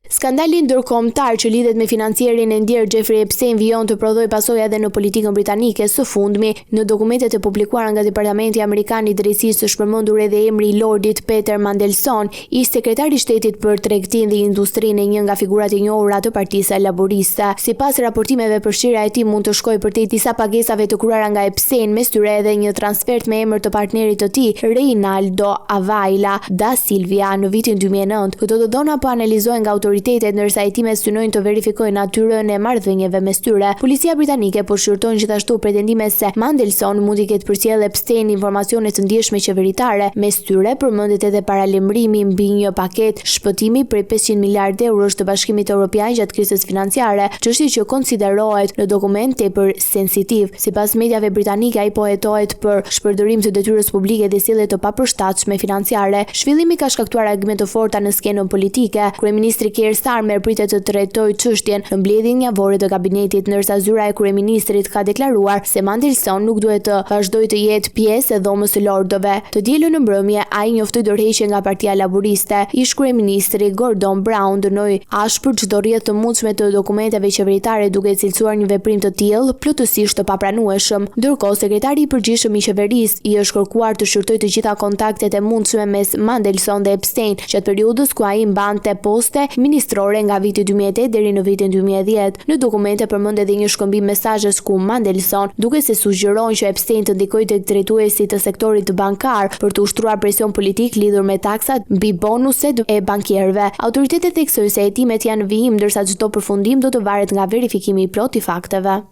Skandali ndërkombëtar që lidhet me financierin e ndjerë Jeffrey Epstein vijon të prodhoj pasoja edhe në politikën britanike. Së fundmi, në dokumentet e publikuara nga Departamenti Amerikan i Drejtësisë është përmendur edhe emri i Lordit Peter Mandelson, ish sekretari i shtetit për tregtinë dhe industrinë e një nga figurat e njohura të Partisë Laboriste. Sipas raportimeve, përfshirja e tij mund të shkojë përtej disa pagesave të kryera nga Epstein, mes tyre edhe një transfert me emër të partnerit të tij, Reinaldo Availa da Silvia, në vitin 2009. Këto të dhona po analizohen nga ndërsa hetimet synojnë të verifikojnë natyrën e marrëdhënieve mes tyre. Policia britanike po shqyrton gjithashtu pretendime se Mandelson mundi ketë përcjellë Epstein informacione të ndjeshme qeveritare. Mes tyre përmendet edhe paralajmërimi mbi një paketë shpëtimi prej 500 miliardë eurosh të Bashkimit Evropian gjatë krizës financiare, çështje që konsiderohet në dokument tepër sensitiv. Sipas mediave britanike, ai po hetohet për shpërdorim të detyrës publike dhe sjellje të papërshtatshme financiare. Zhvillimi ka shkaktuar argumente të forta në skenën politike. Kryeministri Keir Starmer pritet të trajtojë çështjen në mbledhjen javore të kabinetit, ndërsa zyra e kryeministrit ka deklaruar se Mandelson nuk duhet të vazhdojë të jetë pjesë e dhomës së lordëve. Të dielën në mbrëmje, ai njoftoi dorëheqje nga Partia Laboriste. Ish kryeministri Gordon Brown dënoi ashpër çdo rrjedhë të mundshme të dokumenteve qeveritare, duke cilësuar një veprim të tillë plotësisht të papranueshëm. Ndërkohë, sekretari i përgjithshëm i qeverisë i është kërkuar të shqyrtojë të gjitha kontaktet e mundshme mes Mandelson dhe Epstein, gjatë periudhës ku ai mbante poste ministrore nga viti 2008 deri në vitin 2010. Në dokumente përmend edhe një shkëmbim mesazhesh ku Mandelson duke se sugjeron që Epstein të ndikojë tek drejtuesit të sektorit bankar për të ushtruar presion politik lidhur me taksat mbi bonuset e bankierëve. Autoritetet theksojnë se hetimet janë në vijim, ndërsa çdo përfundim do të varet nga verifikimi i plotë i fakteve.